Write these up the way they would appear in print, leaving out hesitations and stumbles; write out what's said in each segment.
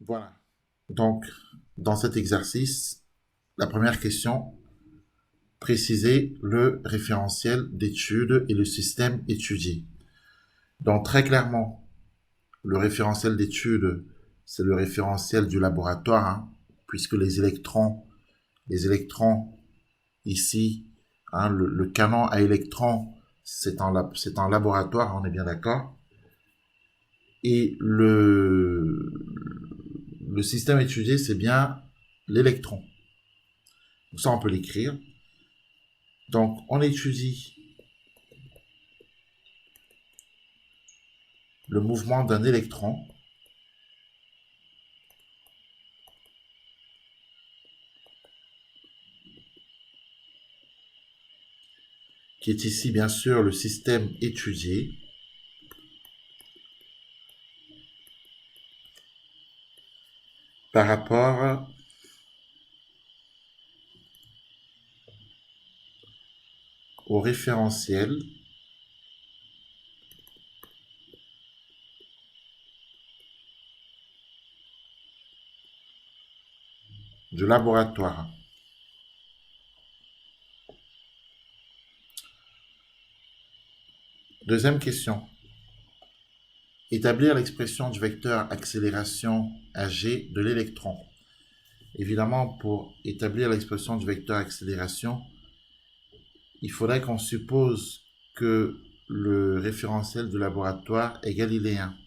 Voilà. Donc, dans cet exercice, la première question, préciser le référentiel d'étude et le système étudié. Donc, très clairement, le référentiel d'étude, c'est le référentiel du laboratoire, hein, puisque les électrons ici, hein, le canon à électrons, c'est un laboratoire, on est bien d'accord. Et le système étudié, c'est bien l'électron. Donc ça, on peut l'écrire. Donc, on étudie le mouvement d'un électron qui est ici, bien sûr, le système étudié par rapport au référentiel du laboratoire. Deuxième question. Établir l'expression du vecteur accélération AG de l'électron. Évidemment, pour établir l'expression du vecteur accélération, il faudrait qu'on suppose que le référentiel du laboratoire est galiléen.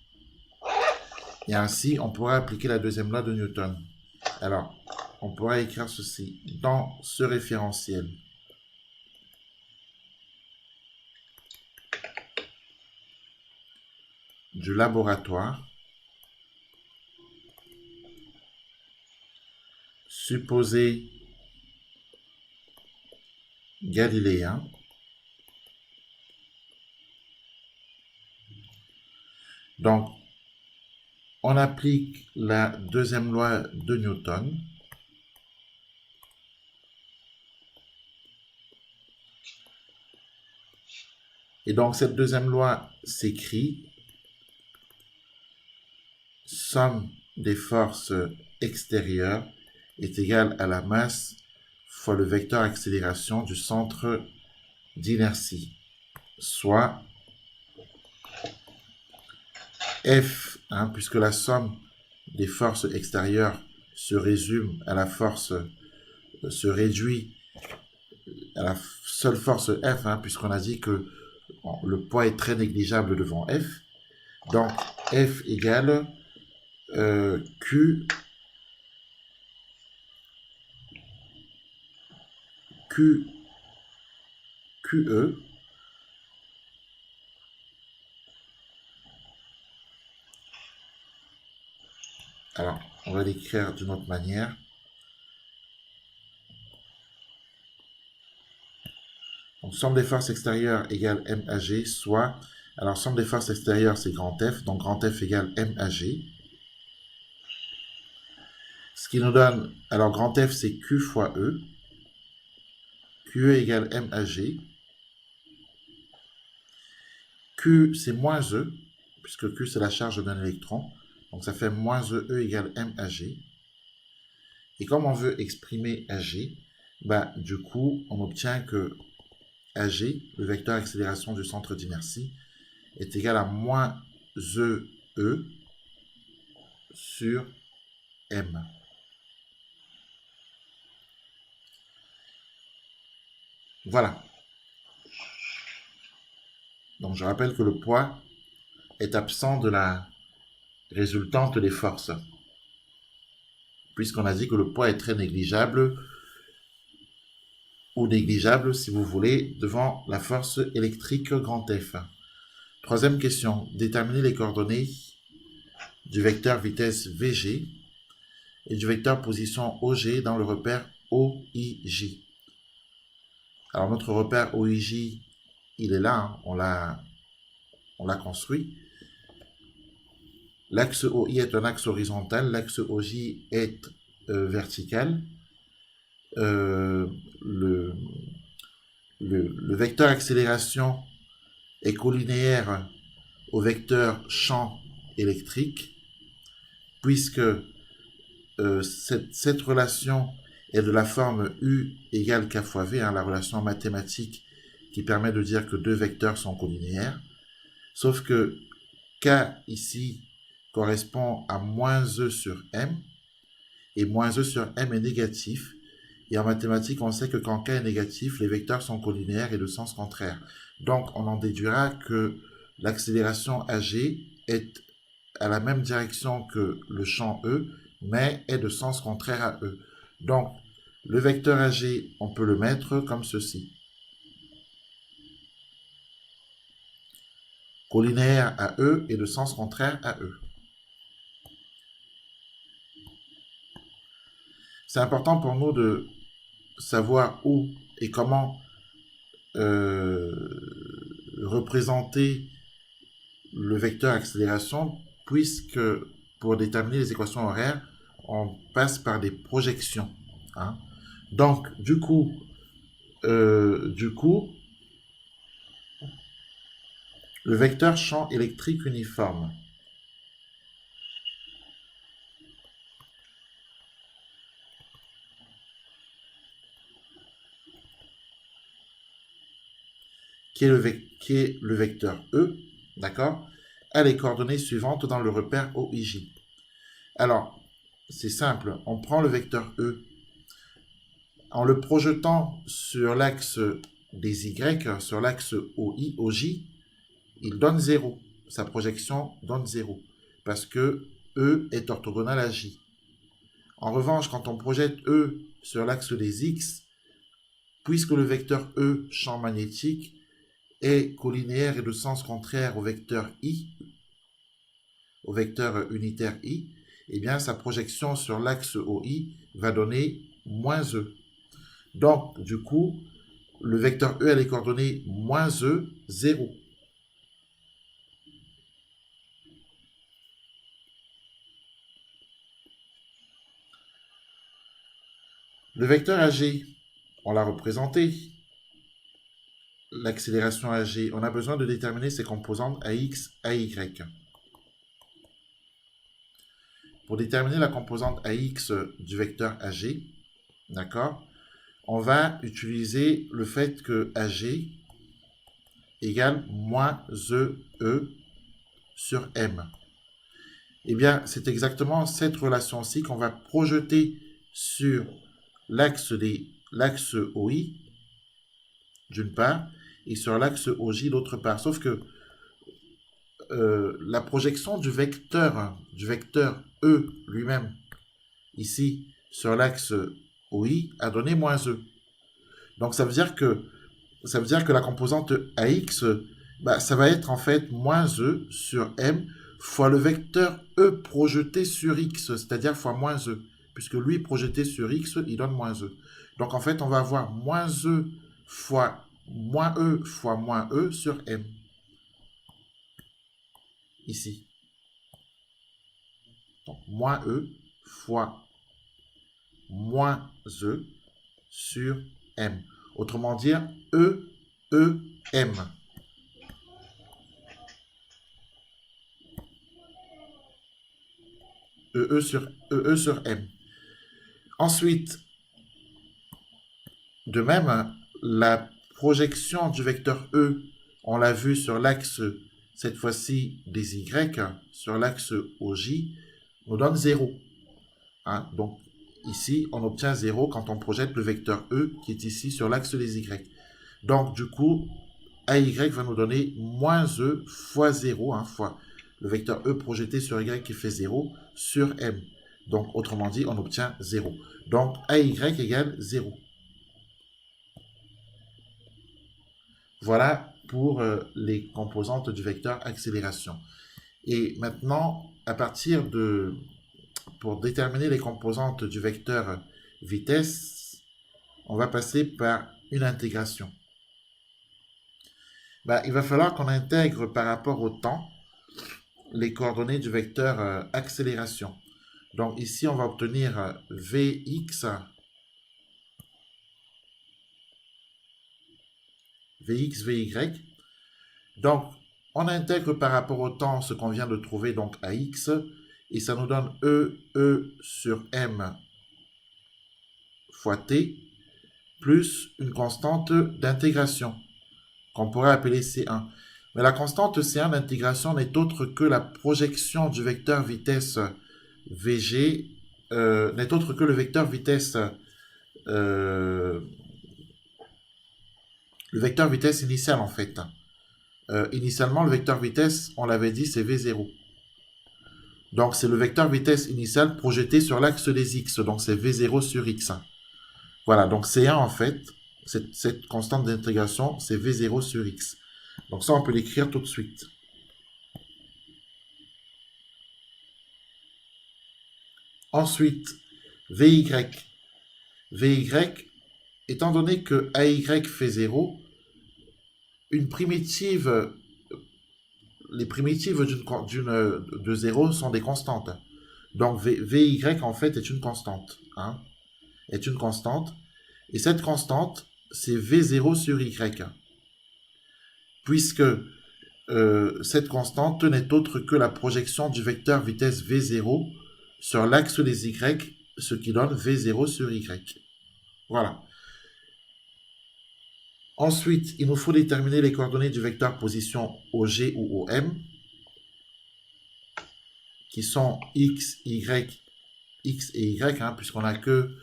Et ainsi, on pourra appliquer la deuxième loi de Newton. Alors, on pourra écrire ceci. Dans ce référentiel, du laboratoire, supposé galiléen, donc on applique la deuxième loi de Newton. Et donc cette deuxième loi s'écrit somme des forces extérieures est égale à la masse fois le vecteur accélération du centre d'inertie, soit F, hein, puisque la somme des forces extérieures se résume à la force, se réduit à la seule force F, hein, puisqu'on a dit que le poids est très négligeable devant F. Donc F égale Q, Q, QE. Alors, on va l'écrire d'une autre manière. Donc, somme des forces extérieures égale MAG, soit, alors somme des forces extérieures c'est grand F, donc grand F égale MAG. Ce qui nous donne, alors grand F c'est Q fois E, QE égale MAG. Q c'est moins E, puisque Q c'est la charge d'un électron, donc ça fait moins E égale MAG. Et comme on veut exprimer AG, bah, du coup on obtient que AG, le vecteur accélération du centre d'inertie, est égal à moins E sur M. Voilà. Donc je rappelle que le poids est absent de la résultante des forces, puisqu'on a dit que le poids est très négligeable, ou négligeable si vous voulez, devant la force électrique grand F. Troisième question, déterminer les coordonnées du vecteur vitesse VG et du vecteur position OG dans le repère OIJ. Alors notre repère OIJ, il est là, hein, on l'a construit. L'axe OI est un axe horizontal, l'axe OJ est vertical. Euh, le, le vecteur accélération est collinéaire au vecteur champ électrique, puisque cette relation est de la forme U égale K fois V, hein, la relation mathématique qui permet de dire que deux vecteurs sont collinéaires. Sauf que K ici correspond à moins E sur M, et moins E sur M est négatif. Et en mathématiques, on sait que quand K est négatif, les vecteurs sont collinéaires et de sens contraire. Donc, on en déduira que l'accélération AG est à la même direction que le champ E, mais est de sens contraire à E. Donc, le vecteur AG, on peut le mettre comme ceci. Collinéaire à E et de sens contraire à E. C'est important pour nous de savoir où et comment représenter le vecteur accélération, puisque pour déterminer les équations horaires, on passe par des projections. Hein. Donc, du coup, le vecteur champ électrique uniforme, qui est le vecteur E, d'accord, a les coordonnées suivantes dans le repère OIJ. Alors, c'est simple, on prend le vecteur E, en le projetant sur l'axe des Y, sur l'axe OJ, il donne 0. Sa projection donne 0, parce que E est orthogonal à J. En revanche, quand on projette E sur l'axe des X, puisque le vecteur E, champ magnétique, est collinéaire et de sens contraire au vecteur I, au vecteur unitaire I, eh bien sa projection sur l'axe OI va donner moins E. Donc, du coup, le vecteur E a les coordonnées moins E, 0. Le vecteur AG, on l'a représenté. L'accélération AG, on a besoin de déterminer ses composantes AX, AY. Pour déterminer la composante AX du vecteur AG, d'accord, on va utiliser le fait que AG égale moins E sur M. Eh bien, c'est exactement cette relation-ci qu'on va projeter sur l'axe OI, d'une part, et sur l'axe OJ, d'autre part. Sauf que la projection du vecteur E lui-même, ici, sur l'axe OI, a donné moins E. Donc, ça veut dire que la composante AX, bah, ça va être en fait moins E sur M fois le vecteur E projeté sur X, c'est-à-dire fois moins E. Puisque lui, projeté sur X, il donne moins E. Donc, en fait, on va avoir moins E fois moins E sur M. Ici. Donc, moins E fois moins E sur M. Autrement dire, M. E sur M. Ensuite, de même, la projection du vecteur E, on l'a vu sur l'axe, cette fois-ci des Y, sur l'axe OJ, nous donne 0. Hein? Donc, ici, on obtient 0 quand on projette le vecteur E qui est ici sur l'axe des Y. Donc, du coup, AY va nous donner moins E fois 0, hein, fois le vecteur E projeté sur Y qui fait 0 sur M. Donc, autrement dit, on obtient 0. Donc, AY égale 0. Voilà pour les composantes du vecteur accélération. Et maintenant, pour déterminer les composantes du vecteur vitesse, on va passer par une intégration. Il va falloir qu'on intègre par rapport au temps les coordonnées du vecteur accélération. Donc ici, on va obtenir Vx, Vy. Donc, on intègre par rapport au temps ce qu'on vient de trouver, donc AX, et ça nous donne E sur M fois T, plus une constante d'intégration, qu'on pourrait appeler C1. Mais la constante C1 d'intégration n'est autre que la projection du vecteur vitesse VG, n'est autre que le vecteur vitesse initial en fait. Initialement, le vecteur vitesse, on l'avait dit, c'est V0. Donc, c'est le vecteur vitesse initial projeté sur l'axe des X. Donc, c'est V0 sur X. Voilà, donc C1 en fait, cette constante d'intégration, c'est V0 sur X. Donc ça, on peut l'écrire tout de suite. Ensuite, Vy. Vy, étant donné que AY fait 0, une primitive, les primitives de 0 sont des constantes. Donc Vy en fait est une constante. Hein, est une constante. Et cette constante, c'est V0 sur Y. Puisque cette constante n'est autre que la projection du vecteur vitesse V0 sur l'axe des Y, ce qui donne V0 sur Y. Voilà. Ensuite, il nous faut déterminer les coordonnées du vecteur position OG ou OM, qui sont X, Y, X et Y, hein, puisqu'on n'a que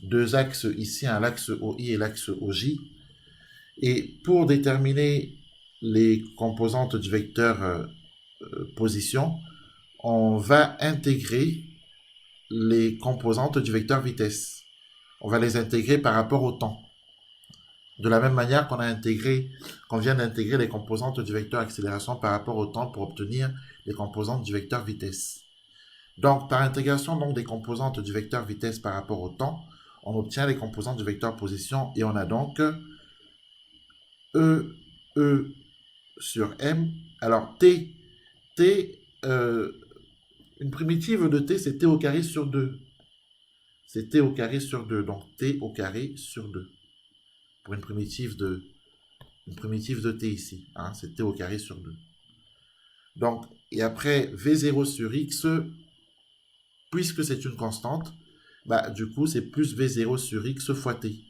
deux axes ici, hein, l'axe OI et l'axe OJ. Et pour déterminer les composantes du vecteur position, on va intégrer les composantes du vecteur vitesse. On va les intégrer par rapport au temps. De la même manière qu'on vient d'intégrer les composantes du vecteur accélération par rapport au temps pour obtenir les composantes du vecteur vitesse. Donc, par intégration donc, des composantes du vecteur vitesse par rapport au temps, on obtient les composantes du vecteur position et on a donc E sur M. Alors, T, une primitive de T, c'est T au carré sur 2. C'est T au carré sur 2. Donc, T au carré sur 2. Pour une primitive de T ici. Hein, c'est T au carré sur 2. Donc, et après, V0 sur X, puisque c'est une constante, bah, du coup, c'est plus V0 sur X fois T.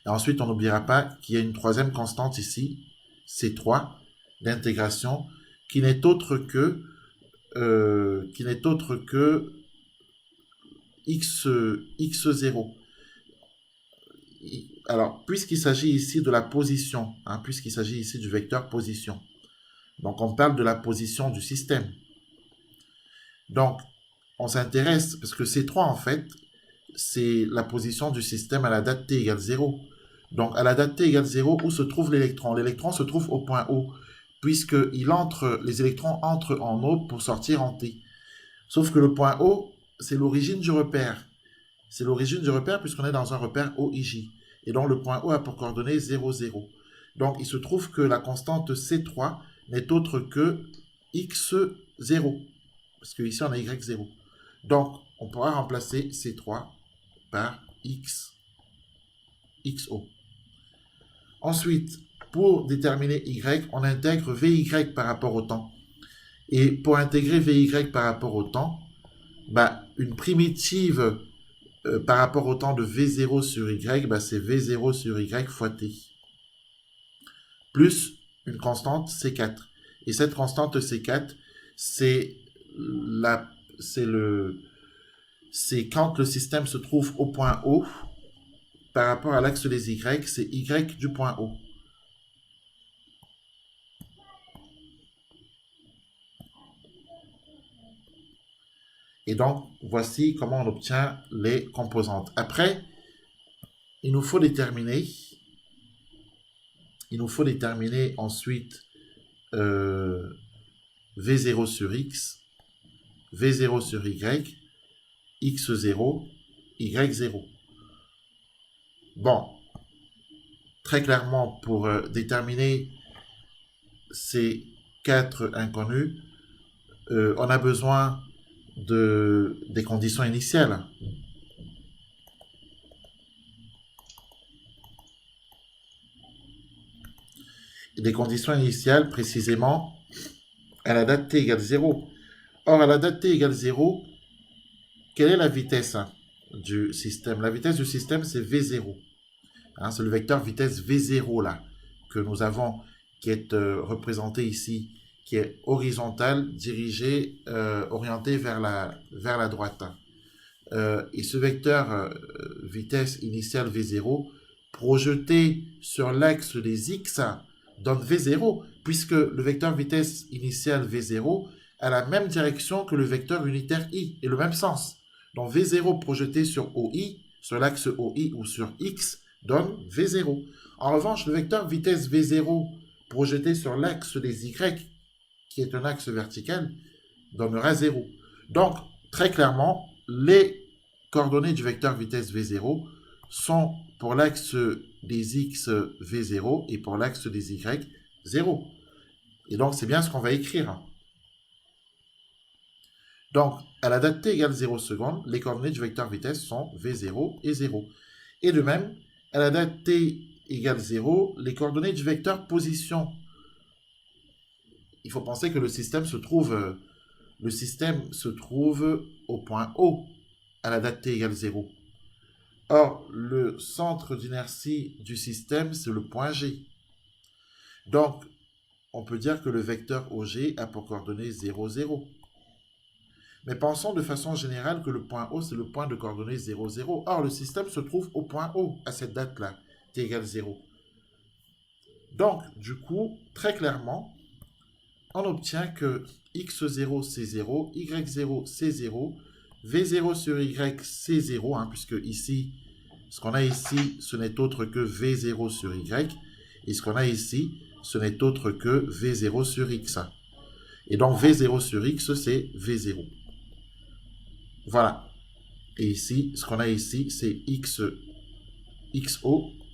Et ensuite, on n'oubliera pas qu'il y a une troisième constante ici, C3, d'intégration, qui n'est autre que x0. Alors, puisqu'il s'agit ici de la position, hein, puisqu'il s'agit ici du vecteur position, donc on parle de la position du système. Donc, on s'intéresse, parce que C3, en fait, c'est la position du système à la date t égale 0. Donc, à la date t égale 0, où se trouve l'électron? L'électron se trouve au point O, puisque les électrons entrent en O pour sortir en T. Sauf que le point O, c'est l'origine du repère. C'est l'origine du repère puisqu'on est dans un repère OIJ. Et donc, le point O a pour coordonnée 0, 0. Donc, il se trouve que la constante C3 n'est autre que X0. Parce qu'ici, on a Y0. Donc, on pourra remplacer C3 par XO. Ensuite, pour déterminer Y, on intègre VY par rapport au temps. Et pour intégrer VY par rapport au temps, bah, une primitive par rapport au temps de V0 sur Y, bah, c'est V0 sur Y fois T. Plus une constante C4. Et cette constante C4, c'est quand le système se trouve au point O, par rapport à l'axe des Y, c'est Y du point O. Et donc, voici comment on obtient les composantes. Après, il nous faut déterminer ensuite V0 sur X, V0 sur Y, X0, Y0. Bon, très clairement, pour déterminer ces quatre inconnus, on a besoin des conditions initiales. Des conditions initiales, précisément, à la date t égale 0. Or, à la date t égale 0, quelle est la vitesse du système? La vitesse du système, c'est V0. C'est le vecteur vitesse V0 là, que nous avons, qui est représenté ici, qui est horizontal, dirigé, orienté vers la droite. Et ce vecteur vitesse initiale V0, projeté sur l'axe des X, donne V0, puisque le vecteur vitesse initiale V0 a la même direction que le vecteur unitaire I, et le même sens. Donc V0 projeté sur OI, sur l'axe OI ou sur X, donne V0. En revanche, le vecteur vitesse V0 projeté sur l'axe des Y, qui est un axe vertical, donnera 0. Donc, très clairement, les coordonnées du vecteur vitesse V0 sont pour l'axe des X V0 et pour l'axe des Y 0. Et donc, c'est bien ce qu'on va écrire. Donc, à la date t égale 0 secondes, les coordonnées du vecteur vitesse sont V0 et 0. Et de même, à la date t égale 0, les coordonnées du vecteur position. Il faut penser que le système se trouve au point O à la date t égale 0. Or, le centre d'inertie du système, c'est le point G. Donc, on peut dire que le vecteur OG a pour coordonnées 0, 0. Mais pensons de façon générale que le point O, c'est le point de coordonnées 0, 0. Or, le système se trouve au point O à cette date-là, t égale 0. Donc, du coup, très clairement, on obtient que x0 c'est 0, y0 c'est 0, v0 sur y c'est 0, puisque ici, ce qu'on a ici, ce n'est autre que v0 sur y, et ce qu'on a ici, ce n'est autre que v0 sur x. Et donc v0 sur x, c'est v0. Voilà. Et ici, ce qu'on a ici, c'est xo,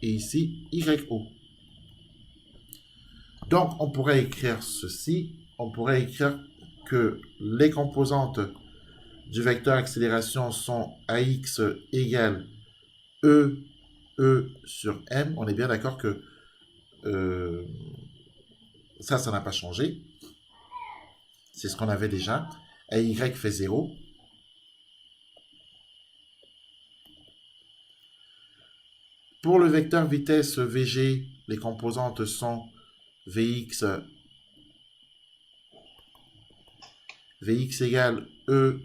et ici, yo. Donc, on pourrait écrire ceci. On pourrait écrire que les composantes du vecteur accélération sont ax égale e sur m. On est bien d'accord que ça n'a pas changé. C'est ce qu'on avait déjà. AY fait 0. Pour le vecteur vitesse VG, les composantes sont Vx égale E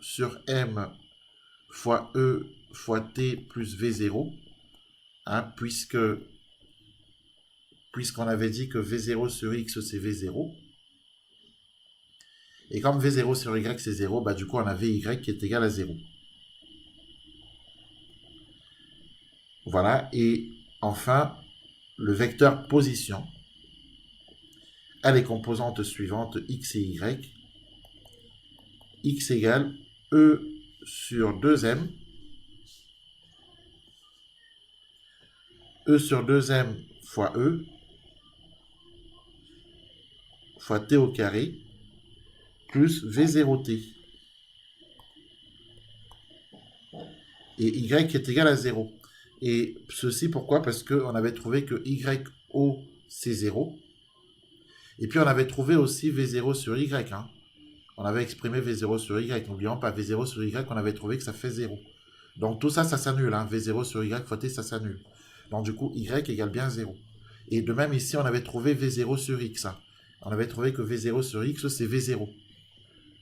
sur M fois E fois T plus V0, puisqu'on avait dit que V0 sur X c'est V0. Et comme V0 sur Y c'est 0, du coup on a VY qui est égal à 0. Voilà, et enfin, le vecteur position a les composantes suivantes x et y. X égale E sur 2m. E sur 2m fois E fois t au carré plus V0t. Et y est égal à 0. Et ceci pourquoi? Parce qu'on avait trouvé que yo c'est 0. Et puis on avait trouvé aussi V0 sur y. On avait exprimé V0 sur y. N'oublions pas V0 sur y, on avait trouvé que ça fait 0. Donc tout ça, ça s'annule. V0 sur y fois t, ça s'annule. Donc du coup, y égale bien 0. Et de même ici, on avait trouvé V0 sur x. On avait trouvé que V0 sur x, c'est V0.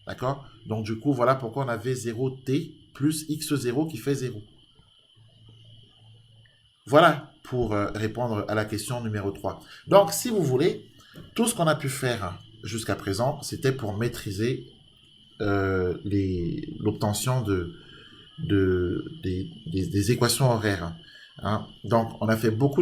D'accord? Donc du coup, voilà pourquoi on a V0t plus x0 qui fait 0. Voilà pour répondre à la question numéro 3. Donc, si vous voulez, tout ce qu'on a pu faire jusqu'à présent, c'était pour maîtriser l'obtention des équations horaires. Donc, on a fait beaucoup